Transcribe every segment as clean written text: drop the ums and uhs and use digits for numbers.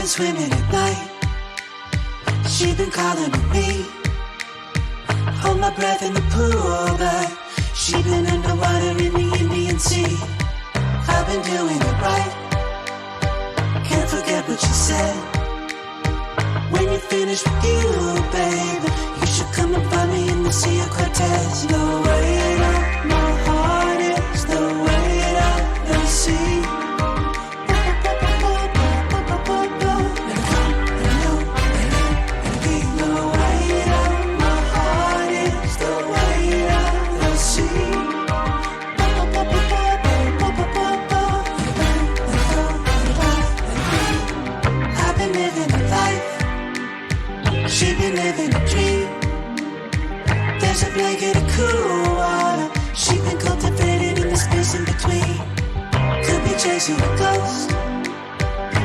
swimming at night. She been calling on me. Hold my breath in the pool, but she been underwater in the Indian Sea. I've been doing it right. Can't forget what you said. When you're finished with you, babe, you should come and find me in the Sea of Cortez. The way that my heart is, the way that the sea. She been living a dream. There's a blanket of cool water. She been cultivated in the space in between. Could be chasing a ghost,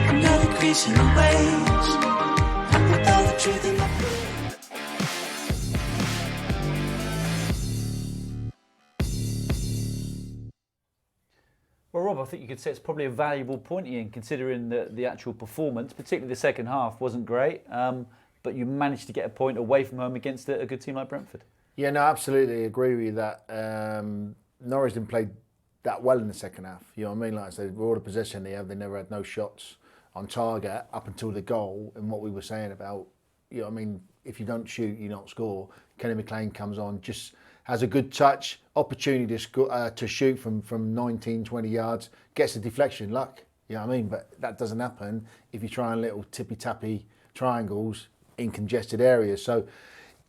another crease in the waves. With all the truth in my Well, Rob, I think you could say it's probably a valuable point, Ian, considering the actual performance, particularly the second half, wasn't great. But you managed to get a point away from home against a good team like Brentford. Yeah, no, absolutely agree with you that Norwich didn't play that well in the second half. You know what I mean? Like I said, with all the possession they have, they never had no shots on target up until the goal. And what we were saying about, you know what I mean, if you don't shoot, you don't score. Kenny McLean comes on, just has a good touch, opportunity to score, to shoot from 19, 20 yards, gets a deflection, luck. You know what I mean? But that doesn't happen if you try and little tippy-tappy triangles in congested areas. So,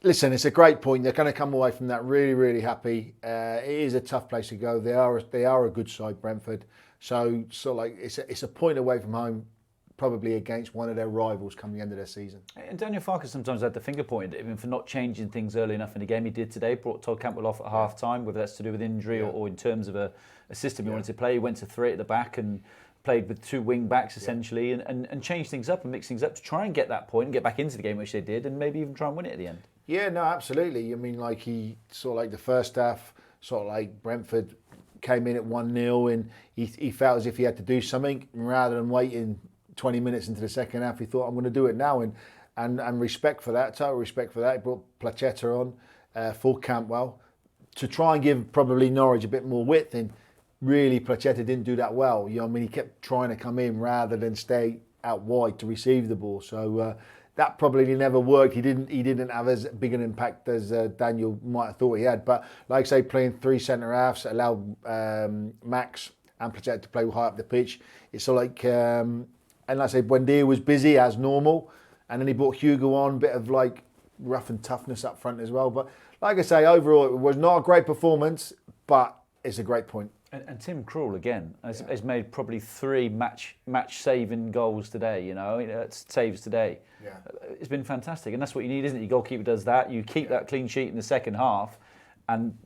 listen, it's a great point. They're going to come away from that really, really happy. It is a tough place to go. They are a good side, Brentford. So like it's a point away from home, probably against one of their rivals come the end of their season. And Daniel Farke sometimes had the finger pointed even for not changing things early enough in the game. He did today, brought Todd Cantwell off at half time, whether that's to do with injury or in terms of a system he wanted to play. He went to 3 at the back and played with 2 wing backs essentially and changed things up and mixed things up to try and get that point and get back into the game, which they did, and maybe even try and win it at the end. Yeah, no, absolutely. I mean, like he sort of like the first half, sort of like Brentford came in at 1-0 and he felt as if he had to do something rather than waiting 20 minutes into the second half. He thought, I'm going to do it now, and respect for that, total respect for that. He brought Placheta on for Cantwell to try and give probably Norwich a bit more width, and really Placheta didn't do that well. You know, I mean, he kept trying to come in rather than stay out wide to receive the ball. So that probably never worked. He didn't have as big an impact as Daniel might have thought he had. But like I say, playing 3 centre halves allowed Max and Placheta to play high up the pitch. It's sort of like, and like I say, Buendia was busy as normal, and then he brought Hugo on, bit of like rough and toughness up front as well. But like I say, overall it was not a great performance, but it's a great point. And Tim Krul again has made probably 3 match saving goals today. You know, saves today. Yeah. It's been fantastic, and that's what you need, isn't it? Your goalkeeper does that. You keep that clean sheet in the second half, and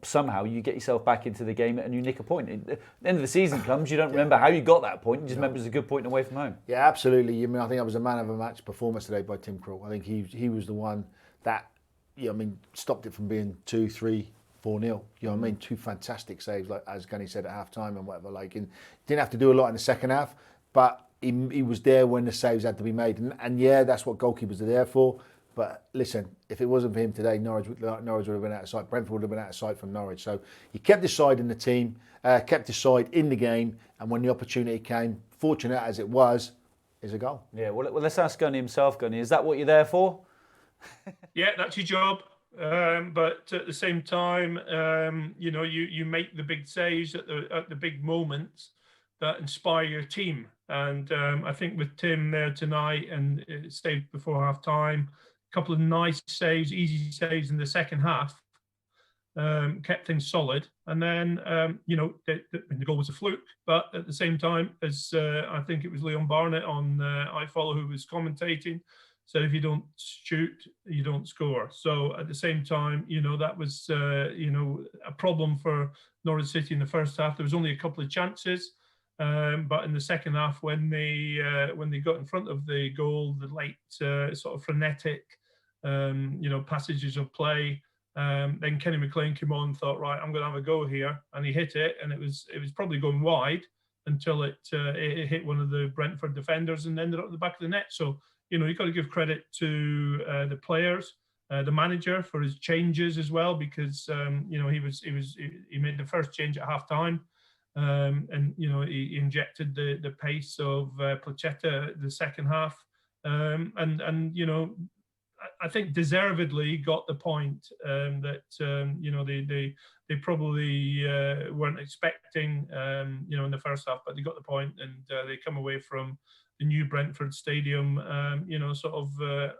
somehow you get yourself back into the game and you nick a point. At the end of the season comes, you don't remember how you got that point. You just remember it's a good point away from home. Yeah, absolutely. I mean, I think that was a man of a match performance today by Tim Krul. I think he was the one that, stopped it from being 2-3. 4-0, you know what I mean? 2 fantastic saves, like as Gunny said at half time and whatever. Like, and didn't have to do a lot in the second half, but he was there when the saves had to be made. And yeah, that's what goalkeepers are there for. But listen, if it wasn't for him today, Norwich would have been out of sight. Brentford would have been out of sight from Norwich. So he kept his side in the team, kept his side in the game, and when the opportunity came, fortunate as it was, is a goal. Yeah, well, let's ask Gunny himself. Gunny, is that what you're there for? Yeah, that's your job. But at the same time, you make the big saves at the big moments that inspire your team. And I think with Tim there tonight and it stayed before half time, a couple of nice saves, easy saves in the second half, kept things solid. And then, the goal was a fluke. But at the same time, as I think it was Leon Barnett on iFollow who was commentating, said if you don't shoot, you don't score. So at the same time, that was, a problem for Norwich City in the first half. There was only a couple of chances. But in the second half, when they got in front of the goal, the late sort of frenetic, passages of play, then Kenny McLean came on and thought, right, I'm going to have a go here. And he hit it, and it was probably going wide. until it hit one of the Brentford defenders and ended up at the back of the net. So, you've got to give credit to the players, the manager for his changes as well, because he made the first change at half time. And he injected the pace of Placheta the second half, and I think deservedly got the point that they probably weren't expecting in the first half, but they got the point, and they come away from the new Brentford Stadium sort of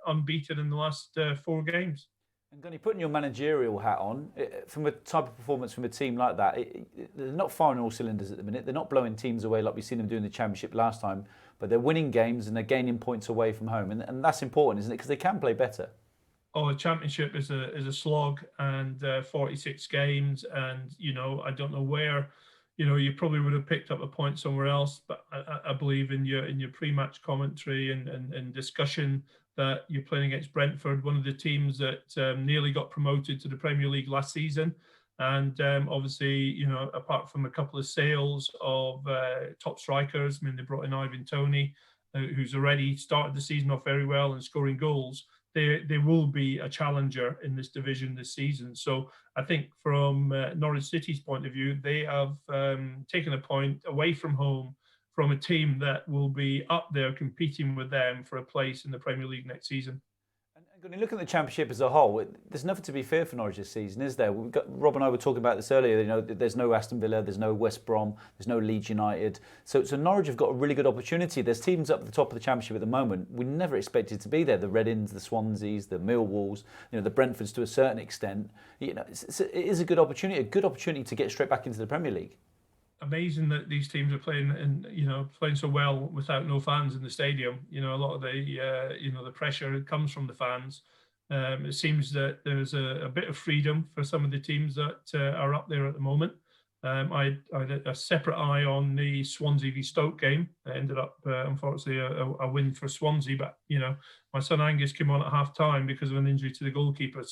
unbeaten in the last 4 games. And Gunny, putting your managerial hat on, from a type of performance from a team like that, they're not firing all cylinders at the minute. They're not blowing teams away like we've seen them do in the Championship last time, but they're winning games and they're gaining points away from home. And that's important, isn't it? Because they can play better. Oh, a Championship is a slog, and 46 games, and I don't know where. You probably would have picked up a point somewhere else, but I believe in your pre-match commentary and discussion that you're playing against Brentford, one of the teams that nearly got promoted to the Premier League last season. And obviously, apart from a couple of sales of top strikers, I mean, they brought in Ivan Toney, who's already started the season off very well and scoring goals. They will be a challenger in this division this season. So I think from Norwich City's point of view, they have taken a point away from home from a team that will be up there competing with them for a place in the Premier League next season. And when you look at the Championship as a whole, there's nothing to be feared for Norwich this season, is there? Rob and I were talking about this earlier. There's no Aston Villa, there's no West Brom, there's no Leeds United. So Norwich have got a really good opportunity. There's teams up at the top of the Championship at the moment we never expected to be there. The Readings, the Swanseas, the Millwalls, the Brentfords to a certain extent. It is a good opportunity to get straight back into the Premier League. Amazing that these teams are playing and playing so well without no fans in the stadium. A lot of the pressure comes from the fans. It seems that there's a bit of freedom for some of the teams that are up there at the moment. I had a separate eye on the Swansea v Stoke game. It ended up unfortunately a win for Swansea, but my son Angus came on at half time because of an injury to the goalkeeper.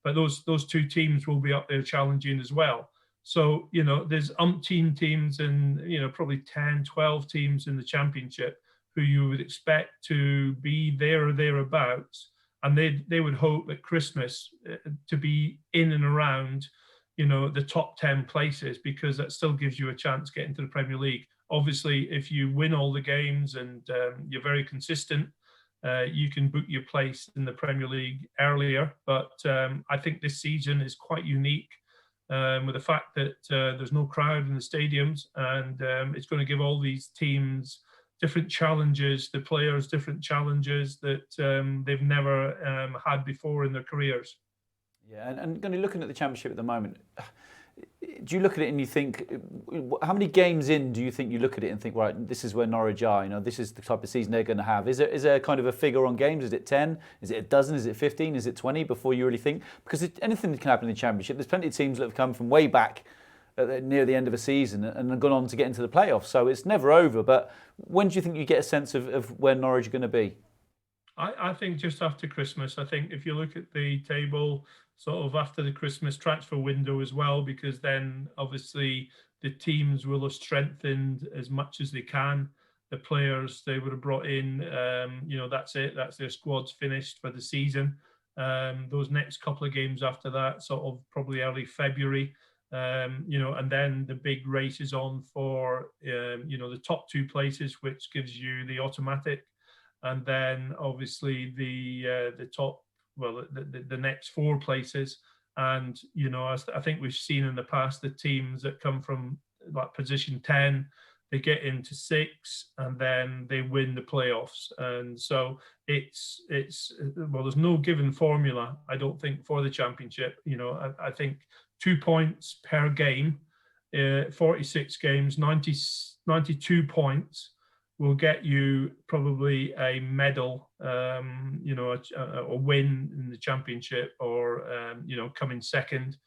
But those 2 teams will be up there challenging as well. So, there's umpteen teams and, probably 10, 12 teams in the Championship who you would expect to be there or thereabouts. And they would hope at Christmas to be in and around, the top 10 places, because that still gives you a chance getting to the Premier League. Obviously, if you win all the games and you're very consistent, you can book your place in the Premier League earlier. But I think this season is quite unique. With the fact that there's no crowd in the stadiums, and it's going to give all these teams different challenges, the players different challenges that they've never had before in their careers. Yeah, and going to be looking at the Championship at the moment, do you look at it and you think, how many games in do you think you look at it and think, right, this is where Norwich are, this is the type of season they're going to have? Is there kind of a figure on games? Is it 10? Is it a dozen? Is it 15? Is it 20 before you really think? Because anything can happen in the Championship. There's plenty of teams that have come from way back near the end of a season and have gone on to get into the playoffs. So it's never over. But when do you think you get a sense of where Norwich are going to be? I think just after Christmas. I think if you look at the table sort of after the Christmas transfer window as well, because then obviously the teams will have strengthened as much as they can. The players they would have brought in, that's it. That's their squad's finished for the season. Those next couple of games after that, sort of probably early February, and then the big race is on for, the top 2 places, which gives you the automatic. And then obviously the top, the next 4 places. And, I think we've seen in the past, the teams that come from like position 10, they get into 6 and then they win the playoffs. And so it's there's no given formula, I don't think, for the Championship. I think 2 points per game, 46 games, 92 points will get you probably a medal, a win in the Championship, or coming second.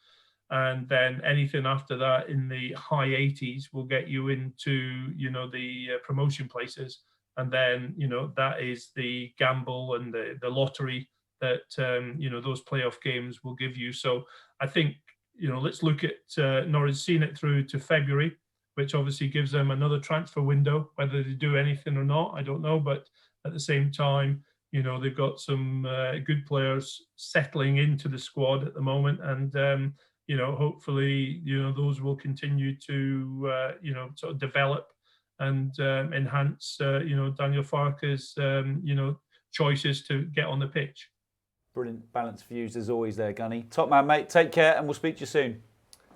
And then anything after that in the high 80s will get you into, the promotion places. And then, that is the gamble and the lottery that, those playoff games will give you. So I think, let's look at Norwich seeing it through to February. which obviously gives them another transfer window. Whether they do anything or not, I don't know. But at the same time, they've got some good players settling into the squad at the moment, and hopefully, those will continue to sort of develop and enhance Daniel Farke's choices to get on the pitch. Brilliant balanced views as always there, Gunny. Top man, mate. Take care, and we'll speak to you soon.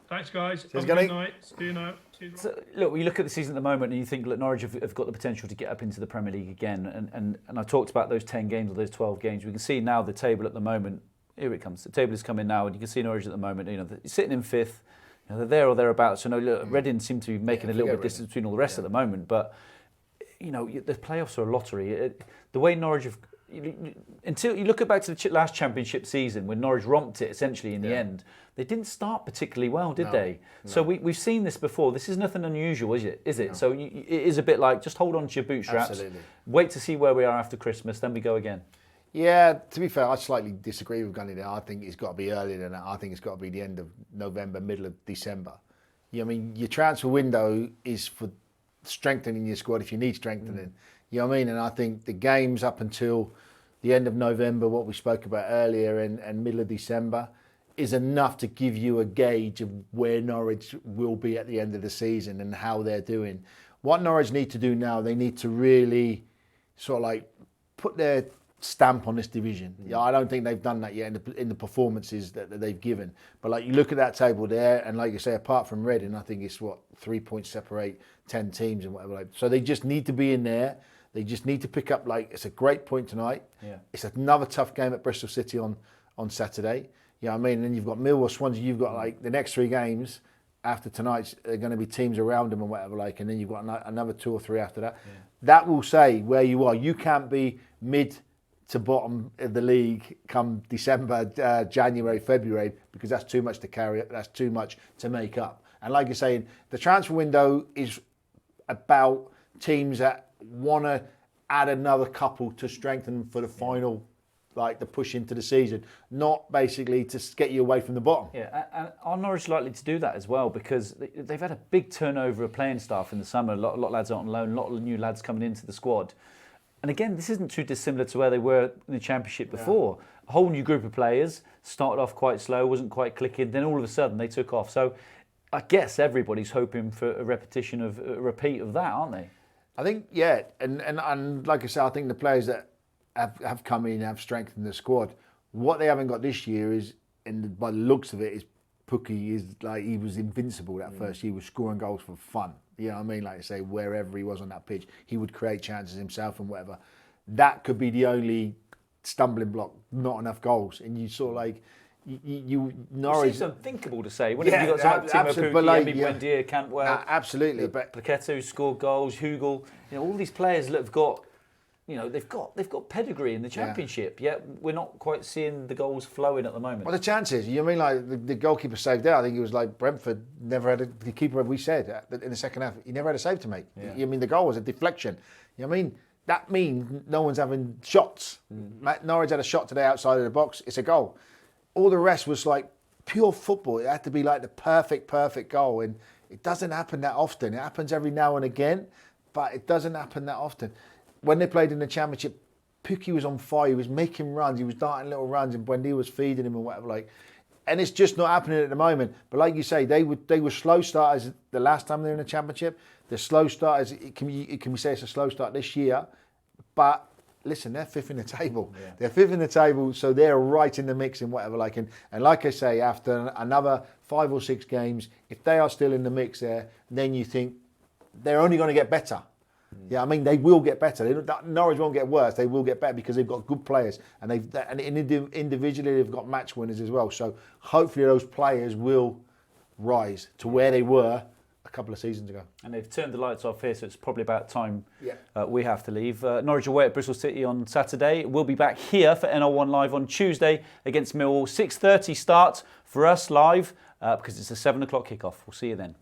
Thanks, guys. Cheers, Have a Gunny. good night. See you now. So, look, you look at the season at the moment and you think, look, Norwich have got the potential to get up into the Premier League again. And I talked about those 10 games or those 12 games. We can see now the table at the moment. Here it comes. The table is coming now, and you can see Norwich at the moment. They're sitting in 5th. They're there or thereabouts. So, no, look, Reading seem to be making a little bit of distance between all the rest at the moment. But, the playoffs are a lottery. The way Norwich have... Until you look back to the last championship season when Norwich romped it essentially in the end, they didn't start particularly well, did they? No. So we've seen this before. This is nothing unusual, is it? No. So it is a bit like just hold on to your bootstraps, absolutely. Wait to see where we are after Christmas, then we go again. Yeah, to be fair, I slightly disagree with Gunny there. I think it's got to be earlier than that. I think it's got to be the end of November, middle of December. I mean, your transfer window is for strengthening your squad if you need strengthening. You know what I mean? And I think the games up until the end of November, what we spoke about earlier, and middle of December, is enough to give you a gauge of where Norwich will be at the end of the season and how they're doing. What Norwich need to do now, they need to really sort of like put their stamp on this division. Yeah, I don't think they've done that yet in the performances that they've given. But like you look at that table there, and like you say, apart from Reading, I think it's 3 points separate 10 teams and whatever. So they just need to be in there. They just need to pick up, it's a great point tonight. Yeah. It's another tough game at Bristol City on Saturday. You know what I mean? And then you've got Millwall, Swansea, you've got the next 3 games after tonight's are going to be teams around them and whatever, and then you've got another 2 or 3 after that. Yeah. That will say where you are. You can't be mid to bottom of the league come December, January, February, because that's too much to carry up, that's too much to make up. And like you're saying, the transfer window is about teams that want to add another couple to strengthen for the final, the push into the season, not basically to get you away from the bottom. Yeah, and are Norwich likely to do that as well? Because they've had a big turnover of playing staff in the summer. A lot of lads on loan, a lot of new lads coming into the squad. And again, this isn't too dissimilar to where they were in the Championship before. A whole new group of players, started off quite slow, wasn't quite clicking, then all of a sudden they took off. So I guess everybody's hoping for a repeat of that, aren't they? I think, yeah, and like I said, I think the players that have come in have strengthened the squad. What they haven't got this year is, and by the looks of it, is Pukki is he was invincible that first year. He was scoring goals for fun. You know what I mean? Like I say, wherever he was on that pitch, he would create chances himself and whatever. That could be the only stumbling block, not enough goals. And you sort of Norwich... It seems unthinkable to say. When you've got someone like Timo Pukki, Buendia, Cantwell... absolutely. Plaqueta, who scored goals, Hugel, all these players that have got... they've got pedigree in the Championship, yet we're not quite seeing the goals flowing at the moment. Well, the chances, the goalkeeper saved there, I think it was Brentford never had the keeper, we said, in the second half, he never had a save to make. Yeah. The goal was a deflection. That means no one's having shots. Norwich had a shot today outside of the box, it's a goal. All the rest was pure football. It had to be the perfect goal, and it doesn't happen that often. It happens every now and again, but it doesn't happen that often. When they played in the Championship, Pukki was on fire. He was making runs. He was darting little runs, and Buendia was feeding him and whatever. And it's just not happening at the moment. But like you say, they were slow starters the last time they were in the Championship. They're slow starters. Can we say it's a slow start this year? But listen, they're 5th in the table. Yeah. They're 5th in the table, so they're right in the mix and whatever. And like I say, after another 5 or 6 games, if they are still in the mix there, then you think they're only going to get better. Yeah, they will get better. Norwich won't get worse. They will get better because they've got good players, and individually they've got match winners as well. So hopefully those players will rise to where they were a couple of seasons ago. And they've turned the lights off here, so it's probably about time we have to leave. Norwich away at Bristol City on Saturday. We'll be back here for NR1 Live on Tuesday against Millwall. 6:30 start for us live because it's a 7 o'clock kickoff. We'll see you then.